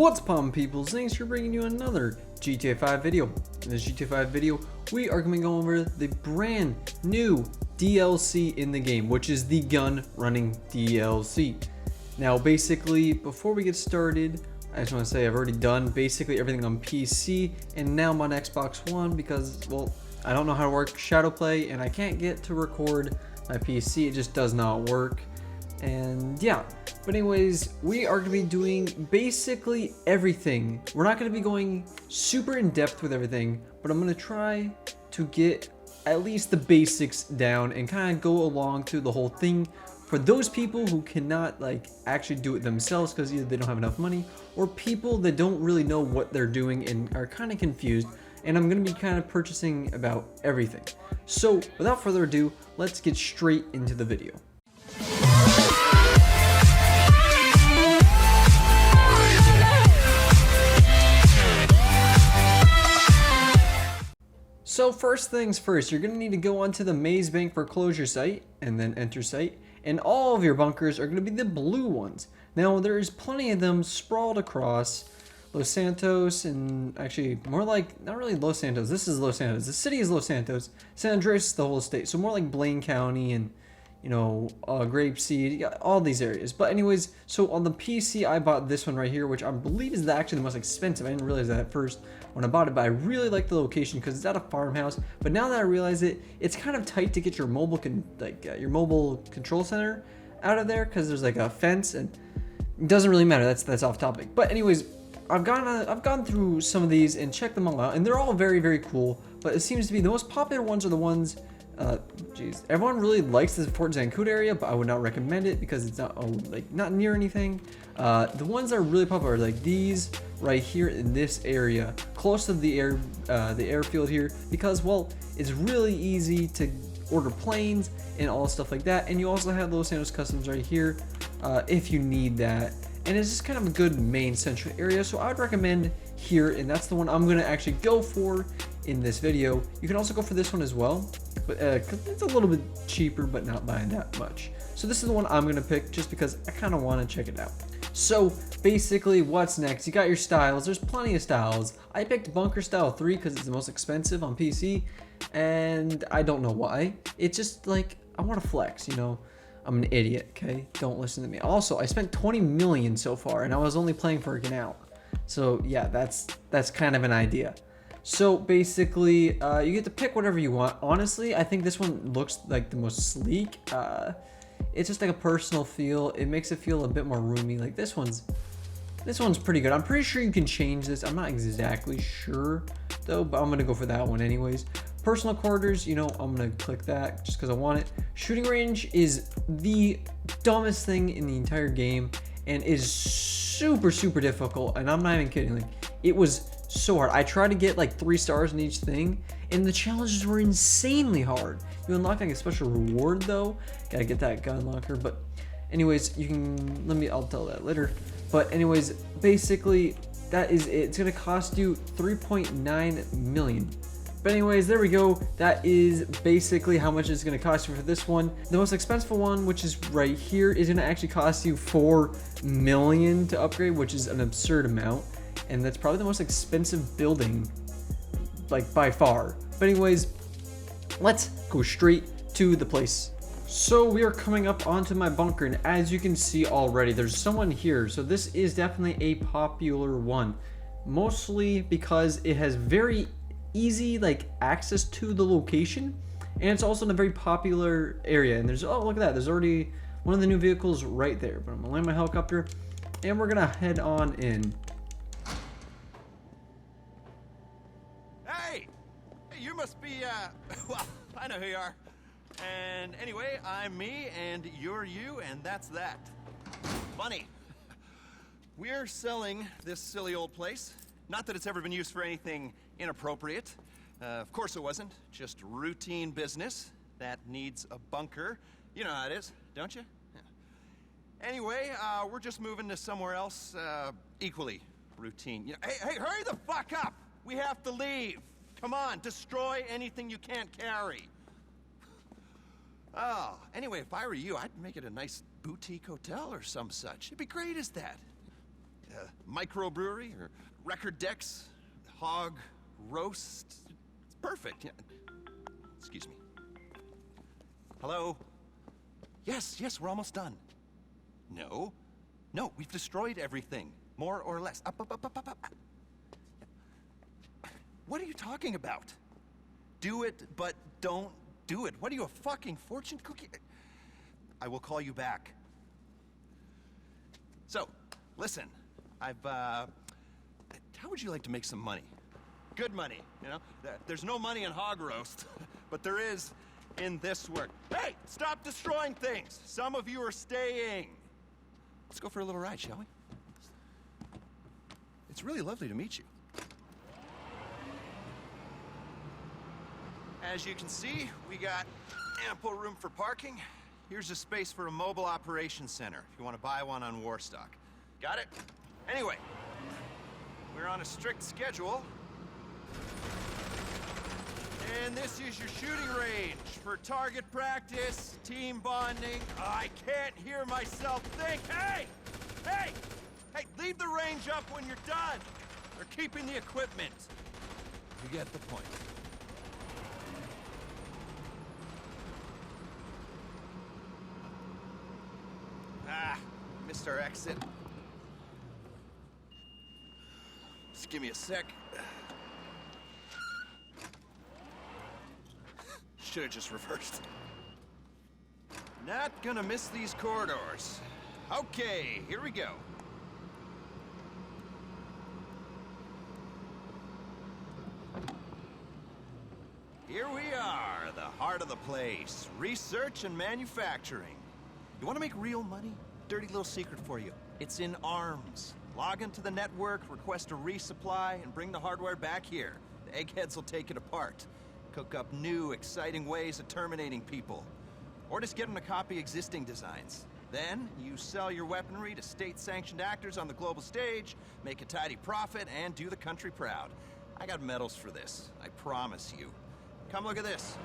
What's poppin' people, Zinx here bringing you another GTA 5 video. In this GTA 5 video, we are going to go over the brand new DLC in the game, which is the Gunrunning DLC. Now basically, before we get started, I just want to say I've already done basically everything on PC, and now I'm on Xbox One because, well, I don't know how to work Shadowplay, and I can't get to record my PC, it just does not work. And yeah, but anyways, we are going to be doing basically everything. We're not going to be going super in depth with everything, but I'm going to try to get at least the basics down and kind of go along through the whole thing for those people who cannot like actually do it themselves because either they don't have enough money or people that don't really know what they're doing and are kind of confused. And I'm going to be kind of purchasing about everything. So without further ado, let's get straight into the video. So first things first, you're going to need to go onto the Maze Bank foreclosure site and then enter site, and all of your bunkers are going to be the blue ones. Now there's plenty of them sprawled across Los Santos, and actually more like, not really Los Santos, this is Los Santos, the city is Los Santos, San Andreas is the whole state, so more like Blaine County and, you know, Grapeseed, yeah, all these areas. But anyways, so on the PC I bought this one right here, which I believe is actually the most expensive. I didn't realize that at first when I bought it, but I really like the location because it's at a farmhouse. But now that I realize it, it's kind of tight to get your mobile your mobile control center out of there because there's like a fence, and it doesn't really matter. That's off topic. But anyways, I've gone through some of these and checked them all out, and they're all very, very cool. But it seems to be the most popular ones are the ones. Geez, everyone really likes the Fort Zancudo area, but I would not recommend it because it's not not near anything. The ones that are really popular are like these right here in this area, close to the airfield here, because well, it's really easy to order planes and all stuff like that. And you also have Los Santos Customs right here if you need that. And it's just kind of a good main central area, so I would recommend here, and that's the one I'm gonna actually go for in this video. You can also go for this one as well, but cause it's a little bit cheaper, but not by that much. So this is the one I'm gonna pick just because I kind of want to check it out. So basically, what's next? You got your styles. There's plenty of styles. I picked Bunker Style 3 because it's the most expensive on PC, and I don't know why. It's just like I want to flex, you know. I'm an idiot, okay? Don't listen to me. Also, I spent 20 million so far, and I was only playing for an out. So yeah, that's kind of an idea. So basically, you get to pick whatever you want. Honestly, I think this one looks like the most sleek. It's just like a personal feel. It makes it feel a bit more roomy. Like this one's pretty good. I'm pretty sure you can change this. I'm not exactly sure though, but I'm gonna go for that one anyways. Personal quarters, you know, I'm gonna click that just because I want it. Shooting range is the dumbest thing in the entire game and is super, super difficult. And I'm not even kidding. Like, it was so hard. I tried to get like 3 stars in each thing, and the challenges were insanely hard. You unlock like a special reward though. Gotta get that gun locker. But anyways, you can I'll tell that later. But anyways, basically that is it. It's gonna cost you 3.9 million. But anyways, there we go. That is basically how much it's going to cost you for this one. The most expensive one, which is right here, is going to actually cost you 4 million to upgrade, which is an absurd amount. And that's probably the most expensive building, like by far. But anyways, let's go straight to the place. So we are coming up onto my bunker, and as you can see already, there's someone here. So this is definitely a popular one, mostly because it has very easy like access to the location, and it's also in a very popular area. And there's, oh look at that, there's already one of the new vehicles right there. But I'm gonna land my helicopter and we're gonna head on in. Hey, you must be well, I know who you are. And anyway, I'm me and you're you, and that's that. Funny, we're selling this silly old place. Not that it's ever been used for anything inappropriate. Of course it wasn't. Just routine business that needs a bunker. You know how it is, don't you? Yeah. Anyway, we're just moving to somewhere else equally routine. You know, hey, hurry the fuck up! We have to leave. Come on, destroy anything you can't carry. Oh, anyway, if I were you, I'd make it a nice boutique hotel or some such. It'd be great as that. microbrewery or record decks, hog roast. It's perfect. Yeah. Excuse me. Hello? Yes, we're almost done. No, we've destroyed everything, more or less. Up. What are you talking about? Do it, but don't do it. What are you, a fucking fortune cookie? I will call you back. So, listen, how would you like to make some money? Good money, you know? There's no money in hog roast, but there is in this work. Hey, stop destroying things. Some of you are staying. Let's go for a little ride, shall we? It's really lovely to meet you. As you can see, we got ample room for parking. Here's a space for a mobile operations center if you want to buy one on Warstock. Got it? Anyway, we're on a strict schedule. And this is your shooting range for target practice, team bonding. I can't hear myself think. Hey, leave the range up when you're done. They're keeping the equipment. You get the point. Missed our exit. Just give me a sec. Should have just reversed. Not gonna miss these corridors. Okay, here we go. Here we are, the heart of the place. Research and manufacturing. You want to make real money? Dirty little secret for you. It's in arms. Log into the network, request a resupply, and bring the hardware back here. The eggheads will take it apart. Cook up new, exciting ways of terminating people. Or just get them to copy existing designs. Then, you sell your weaponry to state-sanctioned actors on the global stage, make a tidy profit, and do the country proud. I got medals for this, I promise you. Come look at this.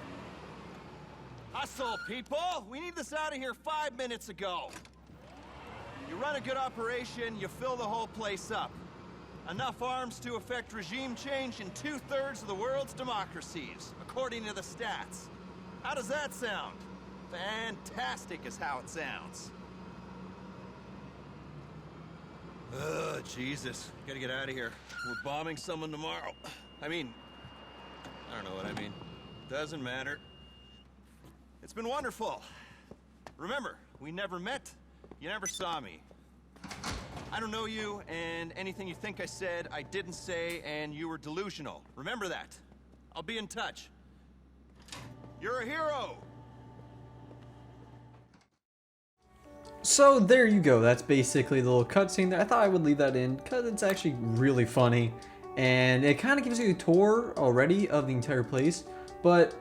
Hustle, people! We need this out of here 5 minutes ago. You run a good operation, you fill the whole place up. Enough arms to effect regime change in 2/3 of the world's democracies, according to the stats. How does that sound? Fantastic is how it sounds. Ugh, Jesus. Gotta get out of here. We're bombing someone tomorrow. I don't know what I mean. Doesn't matter. It's been wonderful. Remember, we never met. You never saw me. I don't know you, and anything you think I said, I didn't say, and you were delusional. Remember that. I'll be in touch. You're a hero! So there you go. That's basically the little cutscene there. I thought I would leave that in because it's actually really funny. And it kind of gives you a tour already of the entire place. But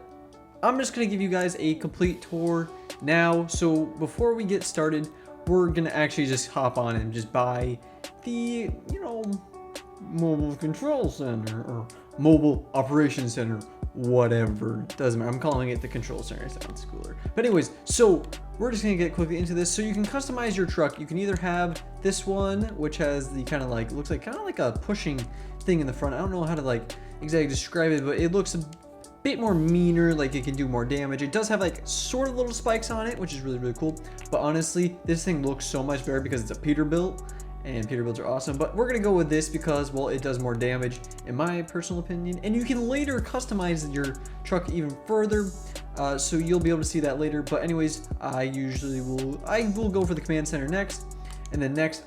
I'm just going to give you guys a complete tour now. So before we get started, we're going to actually just hop on and just buy the, mobile control center or mobile operations center. Whatever, doesn't matter. I'm calling it the control center. It sounds cooler. But anyways, so we're just gonna get quickly into this. So you can customize your truck. You can either have this one, which has the kind of like, looks like kind of like a pushing thing in the front. I don't know how to like exactly describe it, but it looks a bit more meaner, like it can do more damage. It does have like sort of little spikes on it, which is really, really cool. But honestly, this thing looks so much better because it's a Peterbilt. And Peterbilts are awesome, but we're gonna go with this because, well, it does more damage in my personal opinion. And you can later customize your truck even further, so you'll be able to see that later. But anyways, I will go for the command center next. And then next,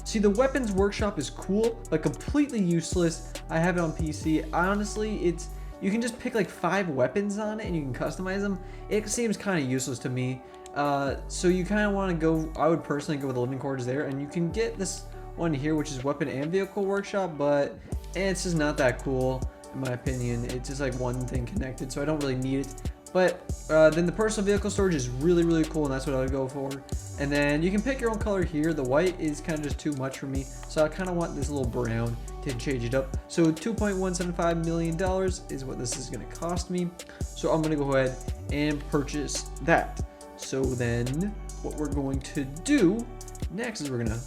see, the weapons workshop is cool, but completely useless. I have it on PC. Honestly, you can just pick like 5 weapons on it and you can customize them. It seems kind of useless to me. So you kind of want to go, I would personally go with the living quarters there, and you can get this one here, which is weapon and vehicle workshop, but it's just not that cool in my opinion. It's just like one thing connected, so I don't really need it. But then the personal vehicle storage is really, really cool, and that's what I would go for. And then you can pick your own color here. The white is kind of just too much for me, so I kind of want this little brown to change it up. So $2.175 million is what this is going to cost me. So I'm going to go ahead and purchase that. So then what we're going to do next is we're going to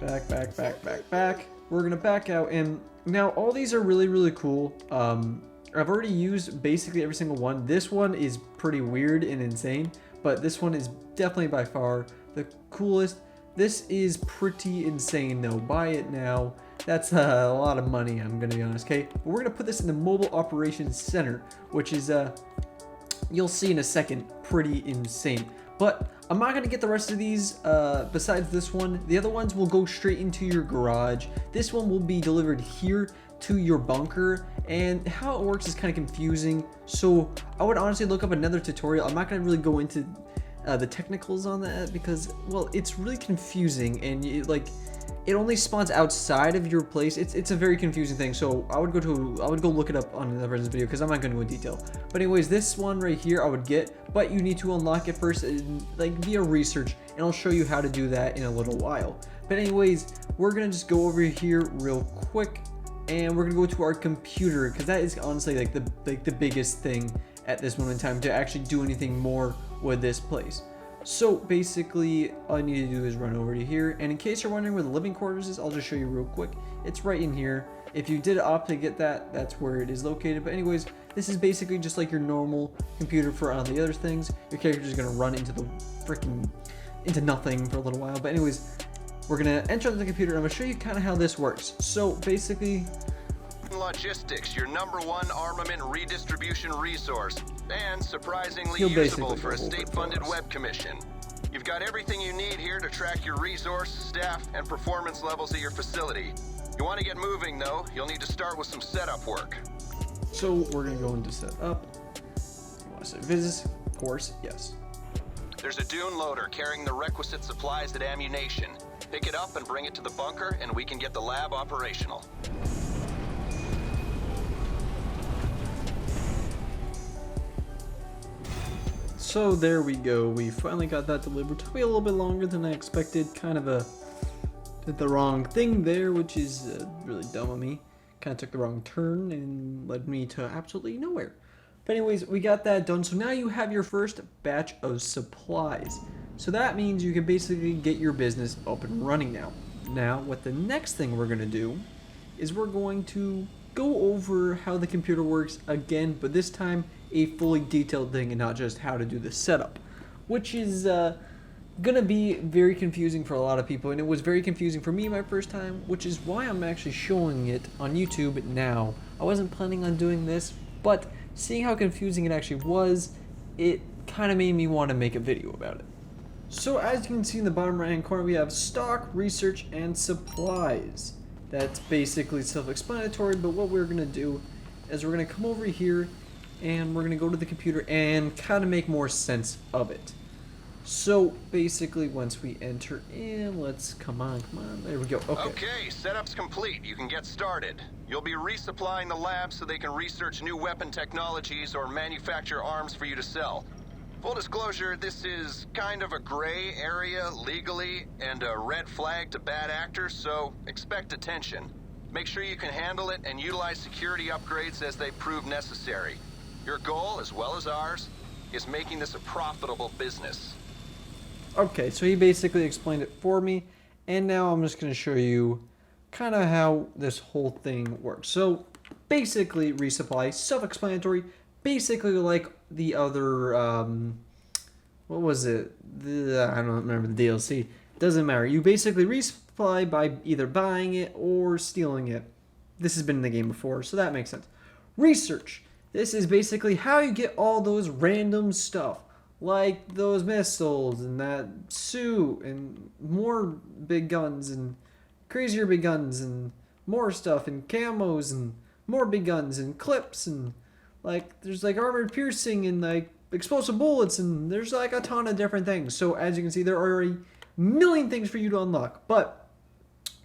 Back. We're gonna back out, and now all these are really cool. I've already used basically every single one. This one is pretty weird and insane, but this one is definitely by far the coolest. This is pretty insane though. Buy it now. That's a lot of money, I'm gonna be honest, okay? But we're gonna put this in the Mobile Operations Center, which is, you'll see in a second, pretty insane. But I'm not gonna get the rest of these, besides this one. The other ones will go straight into your garage. This one will be delivered here to your bunker, and how it works is kind of confusing. So I would honestly look up another tutorial. I'm not gonna really go into the technicals on that because, well, it's really confusing, and it only spawns outside of your place. It's a very confusing thing. So I would go look it up on another person's video because I'm not going to go in detail. But anyways, this one right here I would get, but you need to unlock it first, like via research, and I'll show you how to do that in a little while. But anyways, we're gonna just go over here real quick, and we're gonna go to our computer because that is honestly like the biggest thing at this moment in time to actually do anything more with this place. So basically, all I need to do is run over to here, and in case you're wondering where the living quarters is, I'll just show you real quick. It's right in here. If you did opt to get that, that's where it is located. But anyways, this is basically just like your normal computer for all the other things. Your character is gonna run into nothing for a little while. But anyways, we're gonna enter the computer, and I'm gonna show you kind of how this works. So basically, Logistics, your #1 armament redistribution resource, and surprisingly You'll usable basically for a go over it for state-funded us. web commission. You've got everything you need here to track your resource, staff, and performance levels at your facility. You want to get moving, though, you'll need to start with some setup work. so we're gonna go into setup. You want to say business? Of course, yes. There's a dune loader carrying the requisite supplies and ammunition. Pick it up and bring it to the bunker, and we can get the lab operational. So there we go. We finally got that delivered. Took me a little bit longer than I expected. Kind of did the wrong thing there, which is really dumb of me. Kind of took the wrong turn and led me to absolutely nowhere. But anyways, we got that done. So now you have your first batch of supplies. So that means you can basically get your business up and running now. Now, what the next thing we're going to do is we're going to go over how the computer works again, but this time a fully detailed thing and not just how to do the setup, which is gonna be very confusing for a lot of people, and it was very confusing for me my first time, which is why I'm actually showing it on YouTube now. I wasn't planning on doing this, but seeing how confusing it actually was, it kind of made me want to make a video about it. So as you can see in the bottom right hand corner, we have stock, research, and supplies. That's basically self-explanatory, but what we're gonna do is we're gonna come over here and we're gonna go to the computer and kind of make more sense of it. So basically, once we enter in, let's come on, there we go. Okay, setup's complete. You can get started. You'll be resupplying the lab so they can research new weapon technologies or manufacture arms for you to sell. Full disclosure, this is kind of a gray area legally and a red flag to bad actors, so expect attention. Make sure you can handle it and utilize security upgrades as they prove necessary. Your goal, as well as ours, is making this a profitable business. Okay, so he basically explained it for me, and now I'm just going to show you kind of how this whole thing works. So basically, resupply, self-explanatory, basically like the other, what was it? I don't remember the DLC. Doesn't matter. You basically resupply by either buying it or stealing it. This has been in the game before, so that makes sense. Research. This is basically how you get all those random stuff, like those missiles and that suit and more big guns and crazier big guns and more stuff and camos and more big guns and clips and like there's like armored piercing and like explosive bullets and there's like a ton of different things. So as you can see, there are a million things for you to unlock, but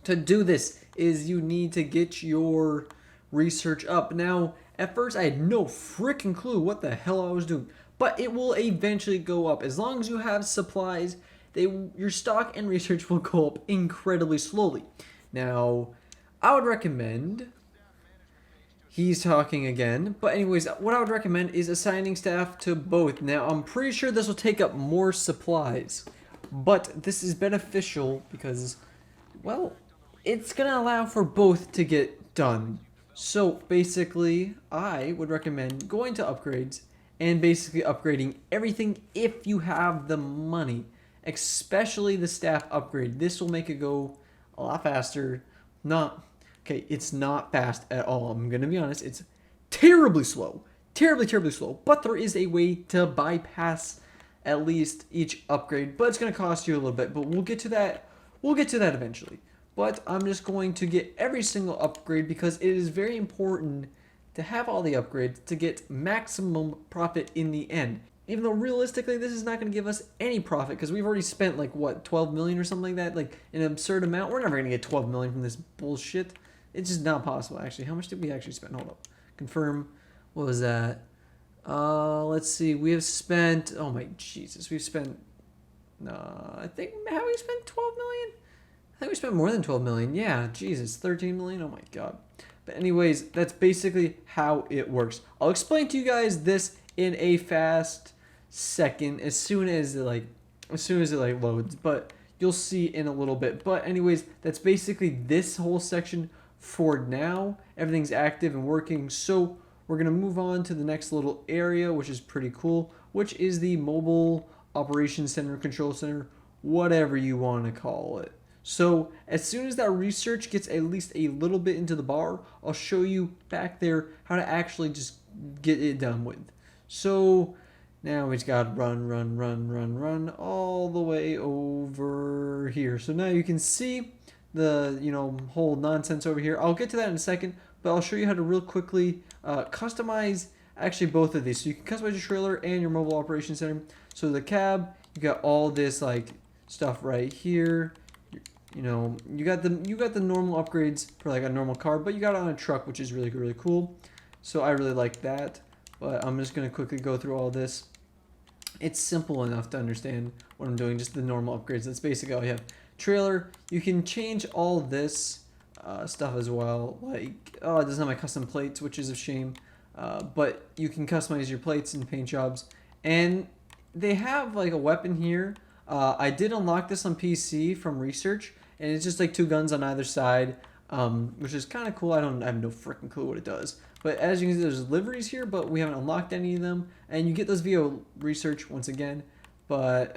to do this is you need to get your research up. Now, at first I had no freaking clue what the hell I was doing, but it will eventually go up. As long as you have supplies, your stock and research will go up incredibly slowly. Now, I would recommend, he's talking again, but anyways, what I would recommend is assigning staff to both. Now, I'm pretty sure this will take up more supplies, but this is beneficial because Well, it's going to allow for both to get done. So basically, I would recommend going to upgrades and basically upgrading everything if you have the money, especially the staff upgrade. This will make it go a lot faster. Okay, it's not fast at all. I'm going to be honest. It's terribly slow. Terribly slow. But there is a way to bypass at least each upgrade, but it's going to cost you a little bit. But we'll get to that. We'll get to that eventually. But I'm just going to get every single upgrade because it is very important to have all the upgrades to get maximum profit in the end. Even though realistically this is not going to give us any profit because we've already spent like what, 12 million or something like that, like an absurd amount. We're never going to get 12 million from this bullshit. It's just not possible actually. How much did we actually spend? Hold up. Confirm. What was that? Let's see. We have spent, oh my Jesus, we've spent I think, have we spent 12 million? I think we spent more than 12 million. Yeah, Jesus, 13 million. Oh my God. But anyways, that's basically how it works. I'll explain to you guys this in a fast second as soon as it loads, but you'll see in a little bit. But anyways, that's basically this whole section for now. Everything's active and working. So we're going to move on to the next little area, which is pretty cool, which is the mobile operations center, control center, whatever you want to call it. So as soon as that research gets at least a little bit into the bar, I'll show you back there how to actually just get it done with. So now we just got to run all the way over here. So now you can see the whole nonsense over here. I'll get to that in a second, but I'll show you how to real quickly customize actually both of these. So you can customize your trailer and your mobile operations center. So the cab, you got all this like stuff right here. You got the normal upgrades for like a normal car, but you got it on a truck, which is really cool. So I really like that. But I'm just gonna quickly go through all this. It's simple enough to understand what I'm doing, just the normal upgrades. That's basically all you have. Trailer, you can change all this stuff as well. Like, oh, it doesn't have my custom plates, which is a shame. But you can customize your plates and paint jobs. And they have like a weapon here. I did unlock this on PC from research, and it's just like 2 guns on either side, which is kind of cool. I have no freaking clue what it does. But as you can see, there's liveries here, but we haven't unlocked any of them. And you get those via research once again. But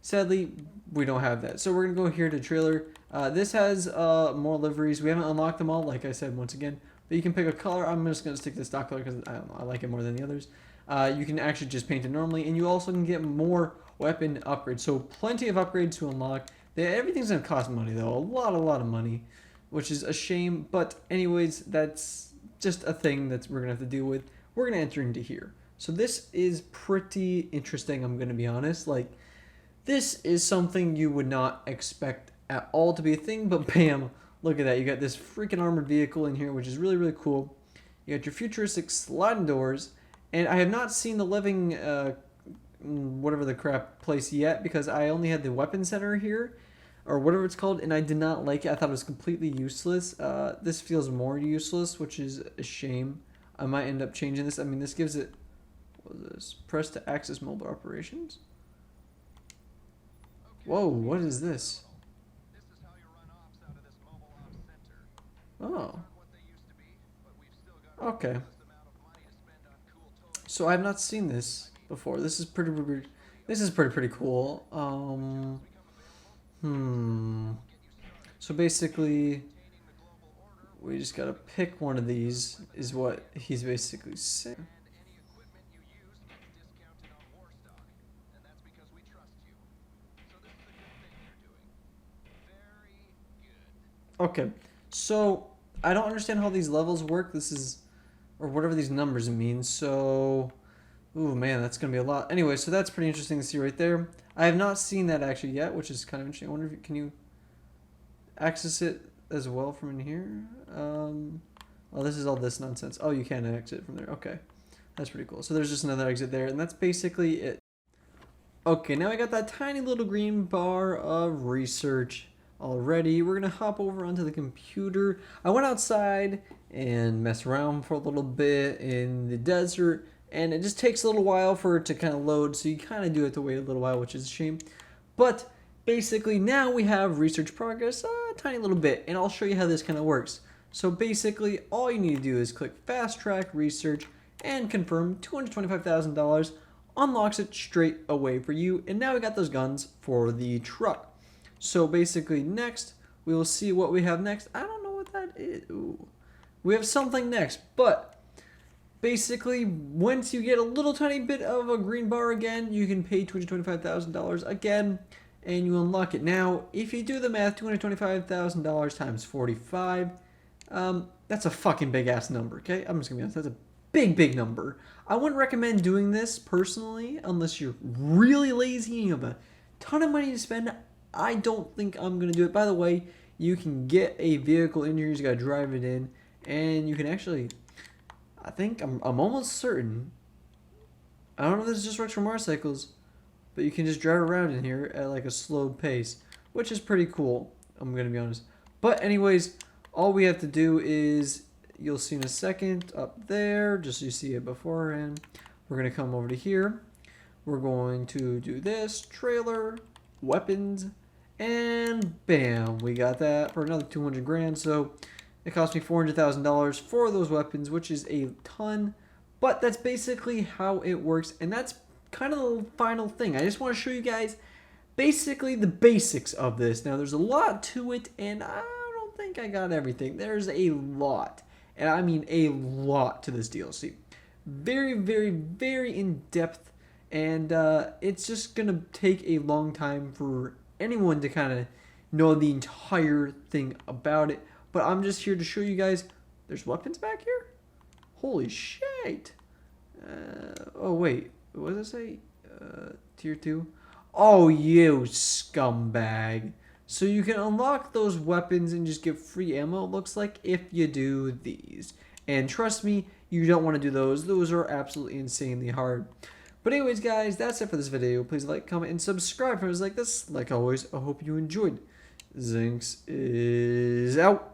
sadly, we don't have that. So we're going to go here to trailer. This has more liveries. We haven't unlocked them all, like I said, once again. But you can pick a color. I'm just going to stick to the stock color because I don't know, I like it more than the others. You can actually just paint it normally, and you also can get more weapon upgrades. So plenty of upgrades to unlock. Everything's going to cost money, though. A lot of money, which is a shame. But anyways, that's just a thing that we're going to have to deal with. We're going to enter into here. So this is pretty interesting, I'm going to be honest. Like, this is something you would not expect at all to be a thing, but bam, look at that. You got this freaking armored vehicle in here, which is really cool. You got your futuristic sliding doors, and I have not seen the living whatever the crap place yet because I only had the weapon center here, or whatever it's called, and I did not like it. I thought it was completely useless. This feels more useless, which is a shame. I might end up changing this. I mean, this gives it, what is this? Press to access mobile operations. Whoa, what is this? Oh. Okay. So I have not seen this before. This is pretty cool. So basically, we just gotta pick one of these, is what he's basically saying. Okay, so I don't understand how these levels work. This is, or whatever these numbers mean. So, ooh man, that's gonna be a lot. Anyway, so that's pretty interesting to see right there. I have not seen that actually yet, which is kind of interesting. I wonder if can you access it as well from in here? Oh, this is all this nonsense. Oh, you can exit from there. Okay, that's pretty cool. So there's just another exit there, and that's basically it. Okay, now I got that tiny little green bar of research already. We're gonna hop over onto the computer. I went outside and messed around for a little bit in the desert, and it just takes a little while for it to kind of load, so you kind of do have to wait a little while, which is a shame. But basically now we have research progress a tiny little bit, and I'll show you how this kind of works. So basically all you need to do is click fast track research and confirm. $225,000 unlocks it straight away for you, and now we got those guns for the truck. So basically next we will see what we have next. I don't know what that is. Ooh. We have something next, but basically once you get a little tiny bit of a green bar again, you can pay $225,000 again and you unlock it. Now if you do the math, $225,000 times 45, that's a fucking big ass number. Okay, I'm just gonna be honest, that's a big number. I wouldn't recommend doing this personally unless you're really lazy and you have a ton of money to spend. I don't think I'm gonna do it. By the way, you can get a vehicle in here, you just gotta drive it in, and you can actually, I think, I'm almost certain, I don't know if this just works for motorcycles, but you can just drive around in here at like a slowed pace, which is pretty cool, I'm gonna be honest. But anyways, all we have to do is, you'll see in a second up there, just so you see it beforehand, we're gonna come over to here, we're going to do this, trailer, weapons, and bam, we got that for another 200 grand. So it cost me $400,000 for those weapons, which is a ton, but that's basically how it works. And that's kind of the final thing. I just want to show you guys basically the basics of this. Now there's a lot to it, and I don't think I got everything. There's a lot, and I mean a lot to this DLC. Very in depth, and it's just gonna take a long time for anyone to kind of know the entire thing about it. But I'm just here to show you guys there's weapons back here. Holy shit. Oh wait, what does it say? Tier 2. Oh, you scumbag. So you can unlock those weapons and just get free ammo, it looks like, if you do these. And trust me, you don't want to do those. Those are absolutely insanely hard. But anyways, guys, that's it for this video. Please like, comment, and subscribe for videos like this. Like always, I hope you enjoyed. Zinx is out.